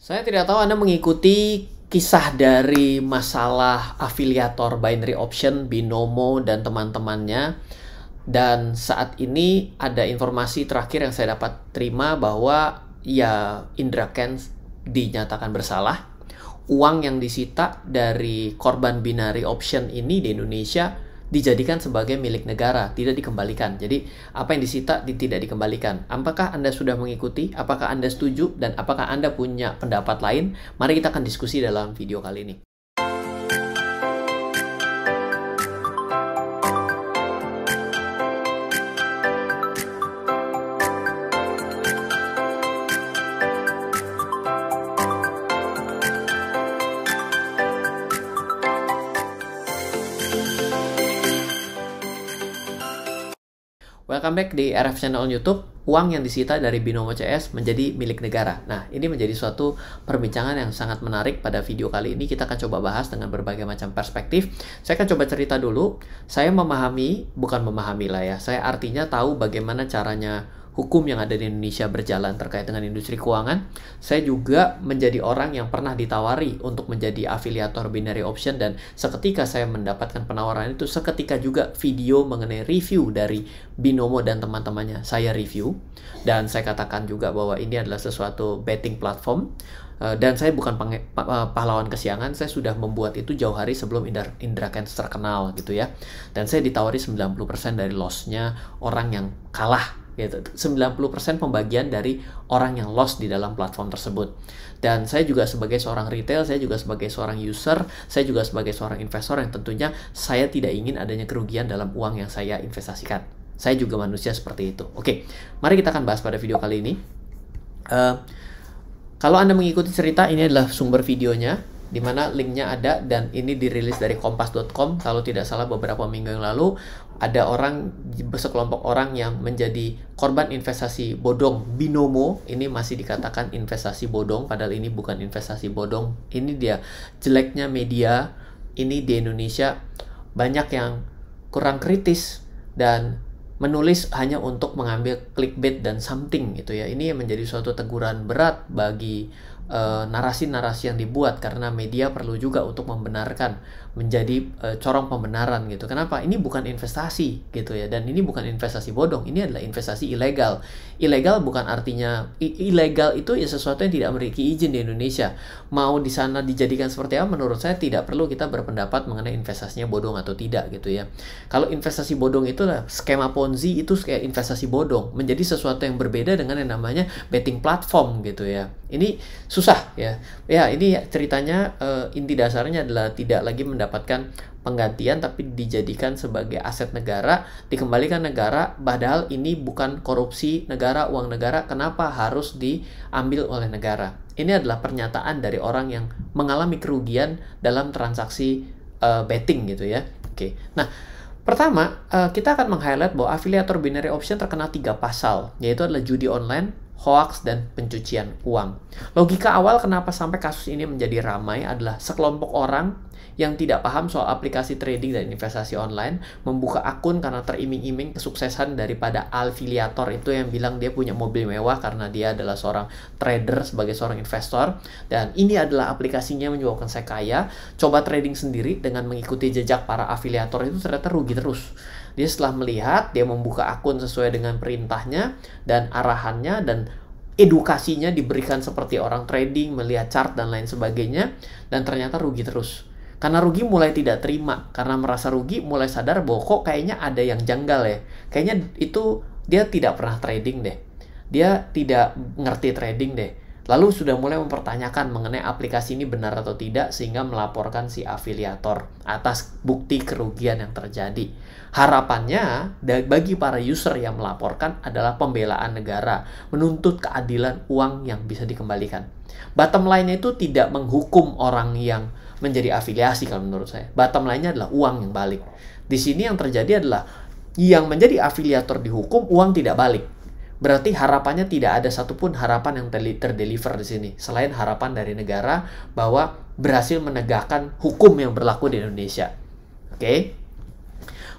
Saya tidak tahu Anda mengikuti kisah dari masalah afiliator binary option, Binomo, dan teman-temannya. Dan saat ini ada informasi terakhir yang saya dapat terima bahwa ya Indra Kents dinyatakan bersalah. Uang yang disita dari korban binary option ini di Indonesia dijadikan sebagai milik negara, tidak dikembalikan. Jadi, apa yang disita tidak dikembalikan. Apakah Anda sudah mengikuti? Apakah Anda setuju? Dan apakah Anda punya pendapat lain? Mari kita akan diskusi dalam video kali ini. Welcome back di RF Channel YouTube. Uang yang disita dari Binomo CS menjadi milik negara. Nah, ini menjadi suatu perbincangan yang sangat menarik. Pada video kali ini kita akan coba bahas dengan berbagai macam perspektif. Saya akan coba cerita dulu. Saya memahami, bukan memahami lah ya. Saya artinya tahu bagaimana caranya hukum yang ada di Indonesia berjalan terkait dengan industri keuangan. Saya juga menjadi orang yang pernah ditawari untuk menjadi afiliator binary option, dan seketika saya mendapatkan penawaran itu, seketika juga video mengenai review dari Binomo dan teman-temannya saya review, dan saya katakan juga bahwa ini adalah sesuatu betting platform. Dan saya bukan pahlawan kesiangan, saya sudah membuat itu jauh hari sebelum Indra Kents terkenal gitu ya. Dan saya ditawari 90% dari loss-nya orang yang kalah gitu. 90% pembagian dari orang yang loss di dalam platform tersebut. Dan saya juga sebagai seorang retail, saya juga sebagai seorang user, saya juga sebagai seorang investor yang tentunya saya tidak ingin adanya kerugian dalam uang yang saya investasikan. Saya juga manusia seperti itu. Oke, mari kita akan bahas pada video kali ini. Kalau Anda mengikuti cerita, ini adalah sumber videonya, di mana linknya ada, dan ini dirilis dari kompas.com. Kalau tidak salah beberapa minggu yang lalu, ada sekelompok orang yang menjadi korban investasi bodong Binomo. Ini masih dikatakan investasi bodong, padahal ini bukan investasi bodong. Ini dia jeleknya media ini di Indonesia. Banyak yang kurang kritis dan menulis hanya untuk mengambil clickbait dan something gitu ya. Ini menjadi suatu teguran berat bagi narasi-narasi yang dibuat, karena media perlu juga untuk membenarkan, menjadi corong pembenaran gitu. Kenapa? Ini bukan investasi gitu ya, dan ini bukan investasi bodong, ini adalah investasi ilegal. Ilegal bukan artinya ilegal itu ya sesuatu yang tidak memiliki izin di Indonesia. Mau di sana dijadikan seperti apa, menurut saya tidak perlu kita berpendapat mengenai investasinya bodong atau tidak gitu ya. Kalau investasi bodong itu lah skema Ponzi, itu kayak investasi bodong, menjadi sesuatu yang berbeda dengan yang namanya betting platform gitu ya. Ini susah ya. Ya, ini ceritanya inti dasarnya adalah tidak lagi mendapatkan penggantian, tapi dijadikan sebagai aset negara, dikembalikan negara, padahal ini bukan korupsi negara, uang negara. Kenapa harus diambil oleh negara? Ini adalah pernyataan dari orang yang mengalami kerugian dalam transaksi betting gitu ya. Oke. Nah, pertama, kita akan meng-highlight bahwa afiliator binary option terkena 3 pasal, yaitu adalah judi online, hoax, dan pencucian uang. Logika awal kenapa sampai kasus ini menjadi ramai adalah sekelompok orang yang tidak paham soal aplikasi trading dan investasi online, membuka akun karena teriming-iming kesuksesan daripada afiliator itu yang bilang dia punya mobil mewah karena dia adalah seorang trader sebagai seorang investor, dan ini adalah aplikasinya menyebabkan saya kaya. Coba trading sendiri dengan mengikuti jejak para afiliator itu ternyata rugi terus. Dia setelah melihat, dia membuka akun sesuai dengan perintahnya dan arahannya, dan edukasinya diberikan seperti orang trading, melihat chart dan lain sebagainya, dan ternyata rugi terus. Karena rugi mulai tidak terima, karena merasa rugi mulai sadar bahwa kok kayaknya ada yang janggal ya. Kayaknya itu dia tidak pernah trading deh. Dia tidak ngerti trading deh. Lalu sudah mulai mempertanyakan mengenai aplikasi ini benar atau tidak, sehingga melaporkan si afiliator atas bukti kerugian yang terjadi. Harapannya bagi para user yang melaporkan adalah pembelaan negara, menuntut keadilan uang yang bisa dikembalikan. Bottom line-nya itu tidak menghukum orang yang menjadi afiliasi kalau menurut saya. Bottom line-nya adalah uang yang balik. Di sini yang terjadi adalah yang menjadi afiliator dihukum, uang tidak balik. Berarti harapannya tidak ada satupun harapan yang terdeliver di sini, selain harapan dari negara bahwa berhasil menegakkan hukum yang berlaku di Indonesia. Oke?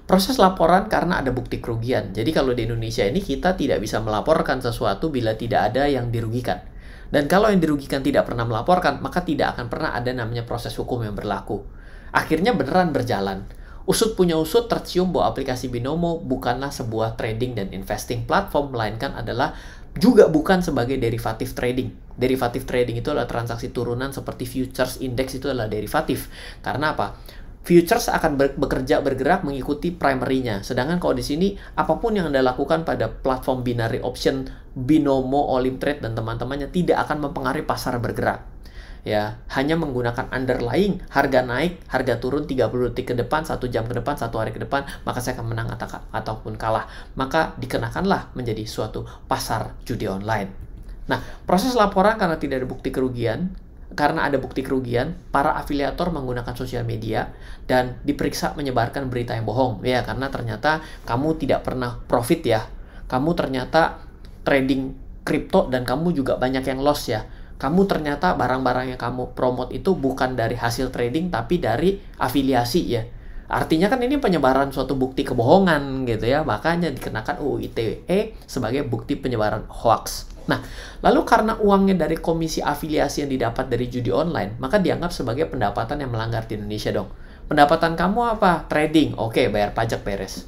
Proses laporan karena ada bukti kerugian. Jadi kalau di Indonesia ini kita tidak bisa melaporkan sesuatu bila tidak ada yang dirugikan. Dan kalau yang dirugikan tidak pernah melaporkan, maka tidak akan pernah ada namanya proses hukum yang berlaku. Akhirnya beneran berjalan. Usut punya usut, tercium bahwa aplikasi Binomo bukanlah sebuah trading dan investing platform, melainkan adalah juga bukan sebagai derivatif trading. Derivatif trading itu adalah transaksi turunan seperti futures index, itu adalah derivatif. Karena apa? Futures akan bergerak mengikuti primary-nya. Sedangkan kalau di sini, apapun yang Anda lakukan pada platform binary option, Binomo, Olimtrade, dan teman-temannya tidak akan mempengaruhi pasar bergerak. Ya, hanya menggunakan underlying, harga naik, harga turun 30 detik ke depan, 1 jam ke depan, 1 hari ke depan, maka saya akan menang ataupun kalah. Maka dikenakanlah menjadi suatu pasar judi online. Nah, proses laporan karena tidak ada bukti kerugian, karena ada bukti kerugian, para afiliator menggunakan sosial media dan diperiksa menyebarkan berita yang bohong. Ya, karena ternyata kamu tidak pernah profit ya. Kamu ternyata trading kripto dan kamu juga banyak yang loss ya. Kamu ternyata barang-barang yang kamu promote itu bukan dari hasil trading tapi dari afiliasi ya. Artinya kan ini penyebaran suatu bukti kebohongan gitu ya. Makanya dikenakan UU ITE sebagai bukti penyebaran hoax. Nah, lalu karena uangnya dari komisi afiliasi yang didapat dari judi online, maka dianggap sebagai pendapatan yang melanggar di Indonesia dong. Pendapatan kamu apa? Trading. Oke, bayar pajak beres.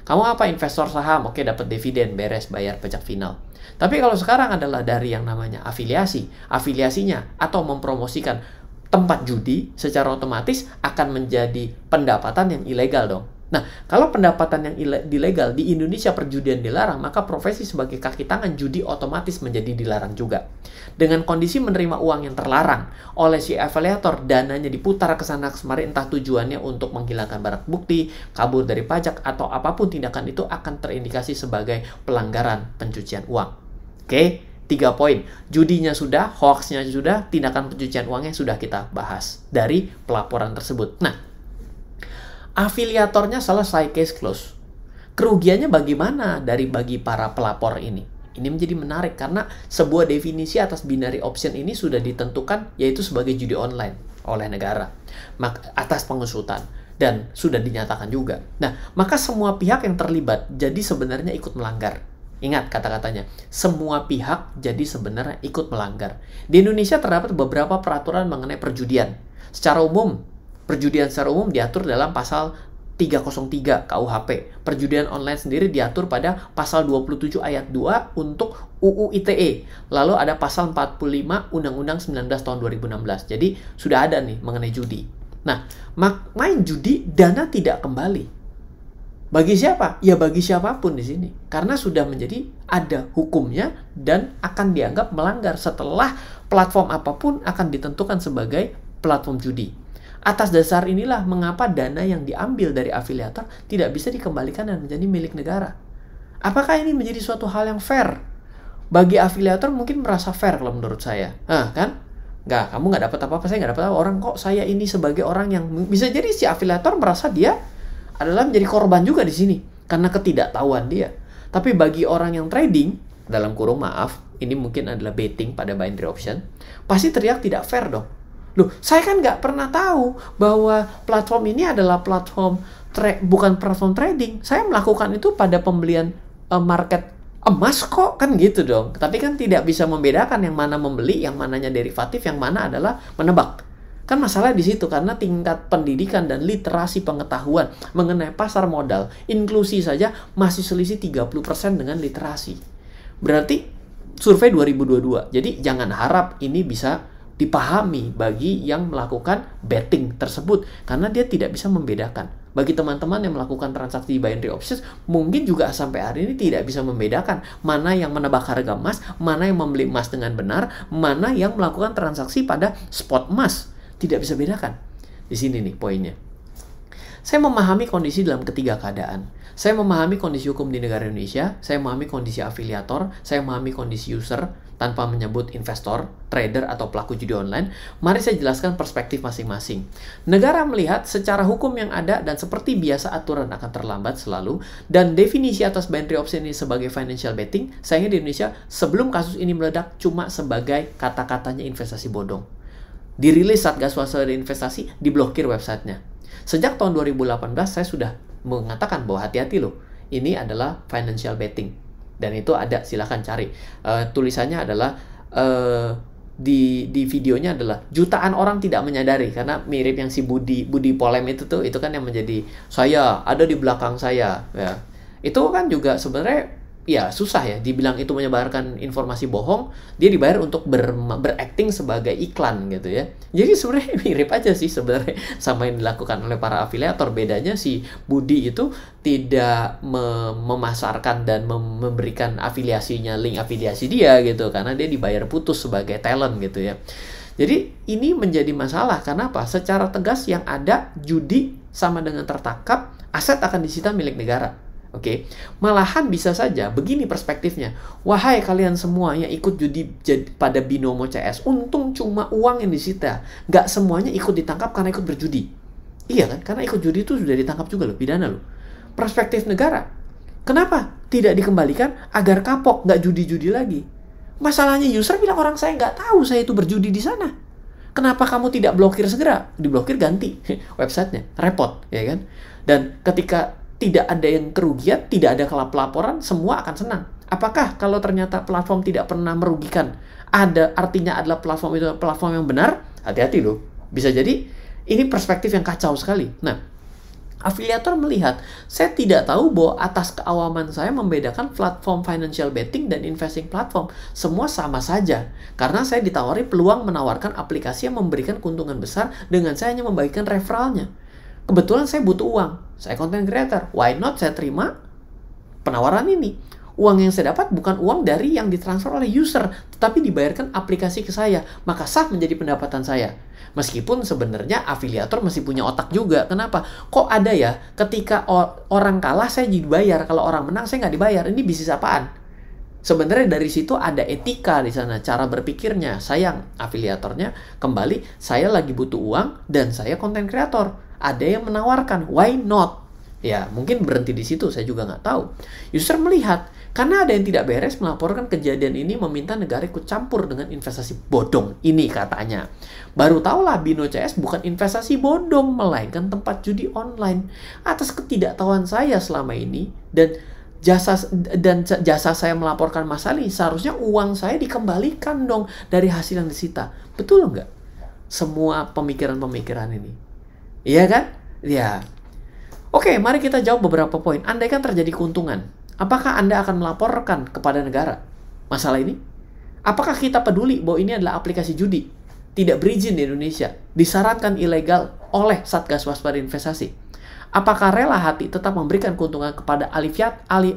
Kamu apa? Investor saham. Oke, dapat dividen beres, bayar pajak final. Tapi kalau sekarang adalah dari yang namanya afiliasi, afiliasinya atau mempromosikan tempat judi, secara otomatis akan menjadi pendapatan yang ilegal dong. Nah, kalau pendapatan yang ilegal di Indonesia perjudian dilarang, maka profesi sebagai kaki tangan judi otomatis menjadi dilarang juga. Dengan kondisi menerima uang yang terlarang oleh si afiliator, dananya diputar ke sana kemari, entah tujuannya untuk menghilangkan barang bukti, kabur dari pajak, atau apapun tindakan itu akan terindikasi sebagai pelanggaran pencucian uang. Oke, 3 poin. Judinya sudah, hoaxnya sudah, tindakan pencucian uangnya sudah kita bahas dari pelaporan tersebut. Nah, afiliatornya selesai, case close. Kerugiannya bagaimana bagi para pelapor ini? Ini menjadi menarik karena sebuah definisi atas binary option ini sudah ditentukan, yaitu sebagai judi online oleh negara atas pengusutan dan sudah dinyatakan juga. Nah, maka semua pihak yang terlibat jadi sebenarnya ikut melanggar. Ingat kata-katanya, semua pihak jadi sebenarnya ikut melanggar. Di Indonesia terdapat beberapa peraturan mengenai perjudian. Secara umum, perjudian secara umum diatur dalam pasal 303 KUHP. Perjudian online sendiri diatur pada pasal 27 ayat 2 untuk UU ITE. Lalu ada pasal 45 Undang-Undang 19 tahun 2016. Jadi sudah ada nih mengenai judi. Nah, main judi dana tidak kembali. Bagi siapa? Ya bagi siapapun di sini. Karena sudah menjadi ada hukumnya dan akan dianggap melanggar setelah platform apapun akan ditentukan sebagai platform judi. Atas dasar inilah mengapa dana yang diambil dari afiliator tidak bisa dikembalikan dan menjadi milik negara. Apakah ini menjadi suatu hal yang fair? Bagi afiliator mungkin merasa fair kalau menurut saya. Kan? Nggak, kamu nggak dapat apa-apa, saya nggak dapat apa. Orang kok saya ini sebagai orang yang bisa jadi si afiliator merasa dia adalah menjadi korban juga di sini karena ketidaktahuan dia. Tapi bagi orang yang trading, dalam kurung maaf, ini mungkin adalah betting pada binary option, pasti teriak tidak fair dong. Loh, saya kan nggak pernah tahu bahwa platform ini adalah platform bukan platform trading. Saya melakukan itu pada pembelian market emas kok, kan gitu dong. Tapi kan tidak bisa membedakan yang mana membeli, yang mananya derivatif, yang mana adalah menebak. Kan masalah di situ karena tingkat pendidikan dan literasi pengetahuan mengenai pasar modal inklusi saja masih selisih 30% dengan literasi. Berarti survei 2022. Jadi jangan harap ini bisa dipahami bagi yang melakukan betting tersebut karena dia tidak bisa membedakan. Bagi teman-teman yang melakukan transaksi binary options mungkin juga sampai hari ini tidak bisa membedakan mana yang menebak harga emas, mana yang membeli emas dengan benar, mana yang melakukan transaksi pada spot emas. Tidak bisa bedakan. Di sini nih poinnya. Saya memahami kondisi dalam ketiga keadaan. Saya memahami kondisi hukum di negara Indonesia, saya memahami kondisi afiliator, saya memahami kondisi user tanpa menyebut investor, trader, atau pelaku judi online. Mari saya jelaskan perspektif masing-masing. Negara melihat secara hukum yang ada dan seperti biasa aturan akan terlambat selalu dan definisi atas binary option ini sebagai financial betting, sayangnya di Indonesia sebelum kasus ini meledak cuma sebagai kata-katanya investasi bodong. Dirilis Satgas Waspada Investasi, diblokir websitenya. Sejak tahun 2018 saya sudah mengatakan bahwa hati-hati loh, ini adalah financial betting. Dan itu ada, silahkan cari. Tulisannya adalah di videonya adalah jutaan orang tidak menyadari, karena mirip yang si Budi Polem itu kan yang menjadi saya ada di belakang saya ya. Itu kan juga sebenarnya ya susah ya dibilang itu menyebarkan informasi bohong, dia dibayar untuk berakting sebagai iklan gitu ya. Jadi sebenarnya mirip aja sih sebenarnya sama yang dilakukan oleh para afiliator. Bedanya si Budi itu tidak memasarkan dan memberikan afiliasinya, link afiliasi dia gitu, karena dia dibayar putus sebagai talent gitu ya. Jadi ini menjadi masalah. Kenapa? Secara tegas yang ada judi sama dengan tertangkap, aset akan disita milik negara. Oke, malahan bisa saja begini perspektifnya. Wahai kalian semua yang ikut judi pada binomo CS, untung cuma uang yang disita. Nggak semuanya ikut ditangkap karena ikut berjudi. Iya kan? Karena ikut judi itu sudah ditangkap juga loh, pidana loh. Perspektif negara. Kenapa tidak dikembalikan agar kapok, nggak judi-judi lagi? Masalahnya user bilang orang saya nggak tahu saya itu berjudi di sana. Kenapa kamu tidak blokir segera? Diblokir ganti websitenya, repot, ya kan? Dan ketika tidak ada yang kerugian, tidak ada pelaporan, semua akan senang. Apakah kalau ternyata platform tidak pernah merugikan, artinya adalah platform itu platform yang benar? Hati-hati loh. Bisa jadi ini perspektif yang kacau sekali. Nah, afiliator melihat, saya tidak tahu bahwa atas keawaman saya membedakan platform financial betting dan investing platform. Semua sama saja. Karena saya ditawari peluang menawarkan aplikasi yang memberikan keuntungan besar dengan saya hanya membagikan referralnya. Kebetulan saya butuh uang. Saya content creator. Why not saya terima penawaran ini? Uang yang saya dapat bukan uang dari yang ditransfer oleh user, tetapi dibayarkan aplikasi ke saya. Maka sah menjadi pendapatan saya. Meskipun sebenarnya afiliator masih punya otak juga. Kenapa? Kok ada ya ketika orang kalah saya dibayar, kalau orang menang saya nggak dibayar. Ini bisnis apaan? Sebenarnya dari situ ada etika di sana, cara berpikirnya. Sayang, afiliatornya kembali, saya lagi butuh uang dan saya content creator. Ada yang menawarkan, why not? Ya, mungkin berhenti di situ, saya juga nggak tahu. User melihat, karena ada yang tidak beres melaporkan kejadian ini, meminta negara ikut campur dengan investasi bodong. Ini katanya. Baru tahulah Bino CS bukan investasi bodong, melainkan tempat judi online. Atas ketidaktahuan saya selama ini, dan jasa saya melaporkan masalah ini, seharusnya uang saya dikembalikan dong dari hasil yang disita. Betul nggak? Semua pemikiran-pemikiran ini. Iya kan? Ya. Oke, mari kita jawab beberapa poin. Andaikan terjadi keuntungan, apakah Anda akan melaporkan kepada negara masalah ini? Apakah kita peduli bahwa ini adalah aplikasi judi, tidak berizin di Indonesia, disyaratkan ilegal oleh Satgas Waspada Investasi? Apakah rela hati tetap memberikan keuntungan kepada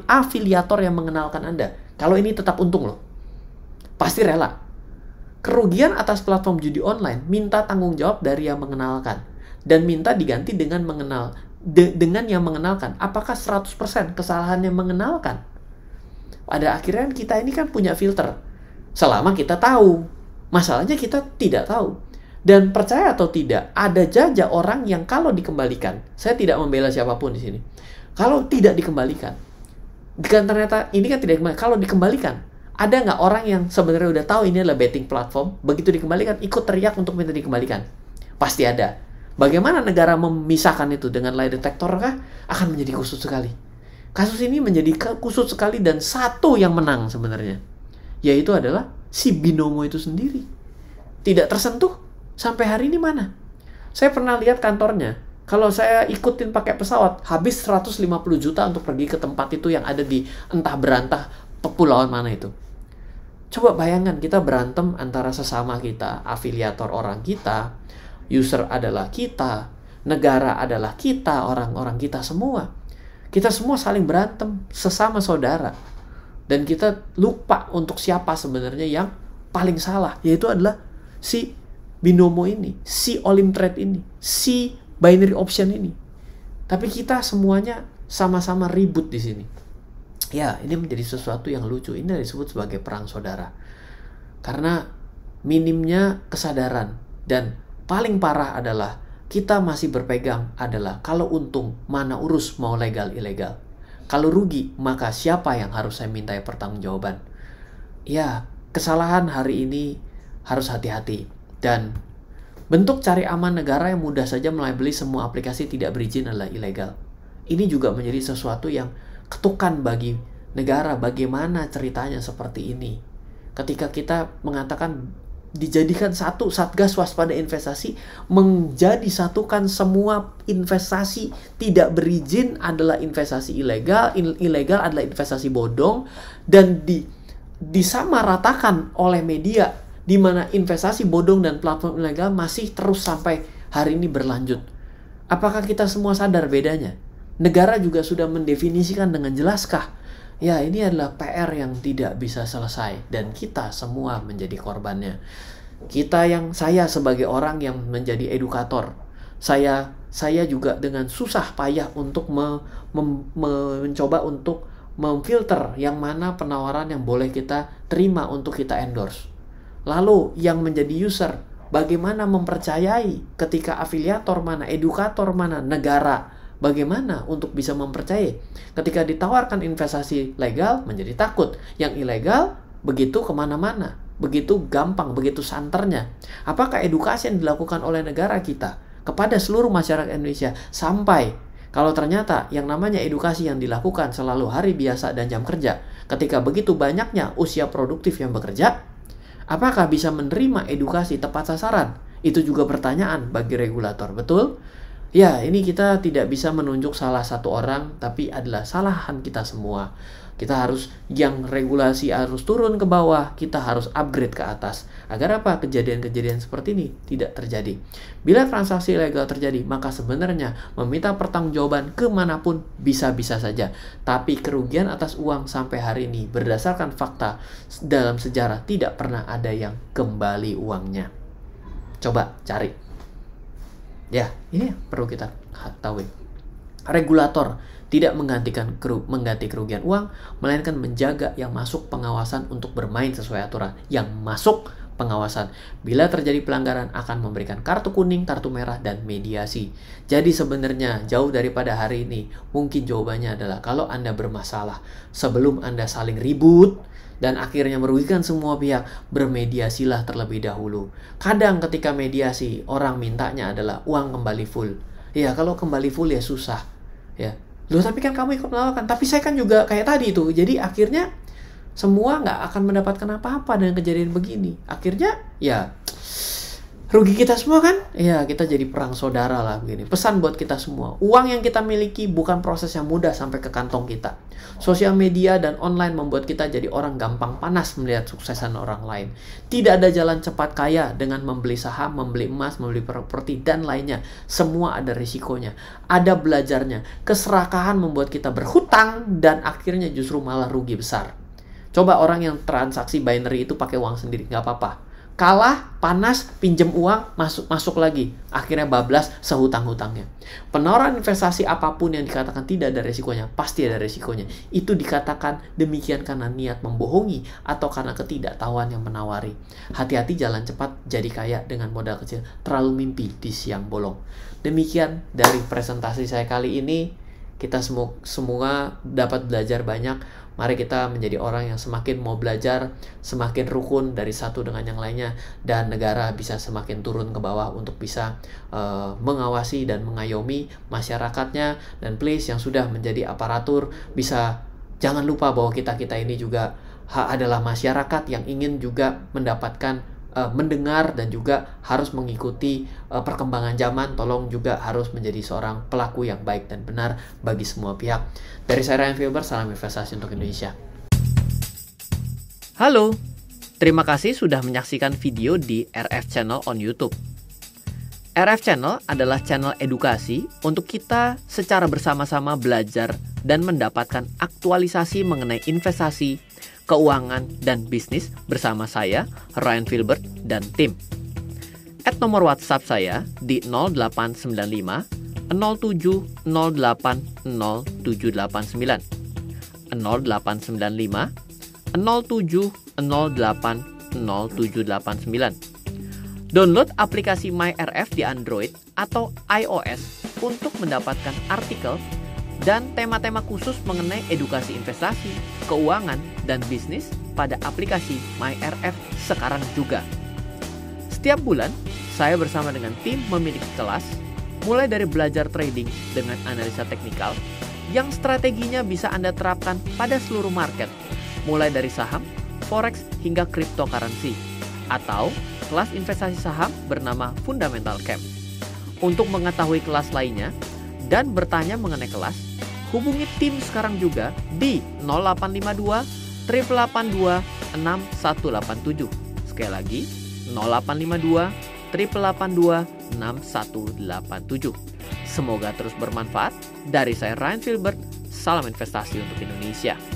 afiliator yang mengenalkan Anda? Kalau ini tetap untung loh. Pasti rela. Kerugian atas platform judi online, minta tanggung jawab dari yang mengenalkan. Dan minta diganti dengan dengan yang mengenalkan. Apakah 100% kesalahan yang mengenalkan? Pada akhirnya kita ini kan punya filter. Selama kita tahu. Masalahnya kita tidak tahu. Dan percaya atau tidak, ada saja orang yang kalau dikembalikan, saya tidak membela siapapun di sini. Kalau tidak dikembalikan, ternyata ini kan tidak dikembalikan. Kalau dikembalikan, ada nggak orang yang sebenarnya udah tahu ini adalah betting platform, begitu dikembalikan, ikut teriak untuk minta dikembalikan? Pasti ada. Bagaimana negara memisahkan itu dengan lie detector kah? Akan menjadi kusut sekali. Kasus ini menjadi kusut sekali dan satu yang menang sebenarnya. Yaitu adalah si binomo itu sendiri. Tidak tersentuh sampai hari ini mana? Saya pernah lihat kantornya. Kalau saya ikutin pakai pesawat, habis 150 juta untuk pergi ke tempat itu yang ada di entah berantah kepulauan mana itu. Coba bayangkan kita berantem antara sesama kita, afiliator orang kita, user adalah kita, negara adalah kita, orang-orang kita semua. Kita semua saling berantem, sesama saudara. Dan kita lupa untuk siapa sebenarnya yang paling salah, yaitu adalah si binomo ini, si Olim Trade ini, si binary option ini. Tapi kita semuanya sama-sama ribut di sini. Ya, ini menjadi sesuatu yang lucu. Ini disebut sebagai perang saudara. Karena minimnya kesadaran dan paling parah adalah kita masih berpegang adalah kalau untung mana urus mau legal ilegal. Kalau rugi maka siapa yang harus saya minta pertanggungjawaban. Ya, kesalahan hari ini harus hati-hati. Dan bentuk cari aman negara yang mudah saja melabeli semua aplikasi tidak berizin adalah ilegal. Ini juga menjadi sesuatu yang ketukan bagi negara. Bagaimana ceritanya seperti ini? Ketika kita mengatakan dijadikan satu Satgas Waspada Investasi, menjadi satukan semua investasi tidak berizin adalah investasi ilegal, ilegal adalah investasi bodong, dan disamaratakan oleh media, di mana investasi bodong dan platform ilegal masih terus sampai hari ini berlanjut. Apakah kita semua sadar bedanya? Negara juga sudah mendefinisikan dengan jelaskah? Ya, ini adalah PR yang tidak bisa selesai dan kita semua menjadi korbannya. Saya sebagai orang yang menjadi edukator, saya juga dengan susah payah untuk mencoba untuk memfilter yang mana penawaran yang boleh kita terima untuk kita endorse. Lalu yang menjadi user, bagaimana mempercayai ketika afiliator mana, edukator mana, negara bagaimana untuk bisa mempercayai? Ketika ditawarkan investasi legal, menjadi takut. Yang ilegal, begitu kemana-mana. Begitu gampang, begitu santernya. Apakah edukasi yang dilakukan oleh negara kita kepada seluruh masyarakat Indonesia sampai kalau ternyata yang namanya edukasi yang dilakukan selalu hari biasa dan jam kerja, ketika begitu banyaknya usia produktif yang bekerja, apakah bisa menerima edukasi tepat sasaran? Itu juga pertanyaan bagi regulator, betul? Ya, ini kita tidak bisa menunjuk salah satu orang, tapi adalah kesalahan kita semua. Kita harus, yang regulasi harus turun ke bawah, kita harus upgrade ke atas. Agar apa? Kejadian-kejadian seperti ini tidak terjadi. Bila transaksi ilegal terjadi, maka sebenarnya meminta pertanggungjawaban kemanapun bisa-bisa saja. Tapi kerugian atas uang sampai hari ini, berdasarkan fakta dalam sejarah, tidak pernah ada yang kembali uangnya. Coba cari. Ya, ini perlu kita ketahui. Regulator tidak mengganti kerugian uang, melainkan menjaga yang masuk pengawasan untuk bermain sesuai aturan. Yang masuk pengawasan. Bila terjadi pelanggaran akan memberikan kartu kuning, kartu merah, dan mediasi. Jadi sebenarnya jauh daripada hari ini, mungkin jawabannya adalah kalau Anda bermasalah, sebelum Anda saling ribut, dan akhirnya merugikan semua pihak, bermediasilah terlebih dahulu. Kadang ketika mediasi, orang mintanya adalah uang kembali full. Ya, kalau kembali full ya susah. Ya, loh tapi kan kamu ikut melakukan, tapi saya kan juga kayak tadi itu. Jadi akhirnya semua nggak akan mendapatkan apa-apa dengan kejadian begini. Akhirnya ya rugi kita semua kan? Ya, kita jadi perang saudara lah begini. Pesan buat kita semua. Uang yang kita miliki bukan proses yang mudah sampai ke kantong kita. Sosial media dan online membuat kita jadi orang gampang panas melihat suksesan orang lain. Tidak ada jalan cepat kaya dengan membeli saham, membeli emas, membeli properti, dan lainnya. Semua ada risikonya. Ada belajarnya. Keserakahan membuat kita berhutang dan akhirnya justru malah rugi besar. Coba orang yang transaksi binary itu pakai uang sendiri, nggak apa-apa. Kalah, panas, pinjam uang, masuk lagi. Akhirnya bablas sehutang-hutangnya. Penawaran investasi apapun yang dikatakan tidak ada resikonya, pasti ada resikonya. Itu dikatakan demikian karena niat membohongi atau karena ketidaktahuan yang menawari. Hati-hati jalan cepat jadi kaya dengan modal kecil. Terlalu mimpi di siang bolong. Demikian dari presentasi saya kali ini. Kita semua dapat belajar banyak. Mari kita menjadi orang yang semakin mau belajar, semakin rukun dari satu dengan yang lainnya, dan negara bisa semakin turun ke bawah untuk bisa mengawasi dan mengayomi masyarakatnya. Dan please yang sudah menjadi aparatur, jangan lupa bahwa kita ini juga adalah masyarakat yang ingin juga mendapatkan mendengar dan juga harus mengikuti perkembangan zaman. Tolong juga harus menjadi seorang pelaku yang baik dan benar bagi semua pihak. Dari saya Ryan Filbert, salam investasi untuk Indonesia. Halo, terima kasih sudah menyaksikan video di RF Channel on YouTube. RF Channel adalah channel edukasi untuk kita secara bersama-sama belajar dan mendapatkan aktualisasi mengenai investasi, keuangan, dan bisnis bersama saya, Ryan Filbert, dan tim. Add nomor WhatsApp saya di 0895 07 08 0789 0895 07 08 0789. Download aplikasi MyRF di Android atau iOS untuk mendapatkan artikel dan tema-tema khusus mengenai edukasi investasi, keuangan, dan bisnis pada aplikasi MyRF sekarang juga. Setiap bulan, saya bersama dengan tim memiliki kelas, mulai dari belajar trading dengan analisa teknikal, yang strateginya bisa Anda terapkan pada seluruh market, mulai dari saham, forex, hingga cryptocurrency, atau kelas investasi saham bernama Fundamental Camp. Untuk mengetahui kelas lainnya dan bertanya mengenai kelas, hubungi tim sekarang juga di 0852 882 6187. Sekali lagi, 0852 882 6187. Semoga terus bermanfaat. Dari saya Ryan Filbert, salam investasi untuk Indonesia.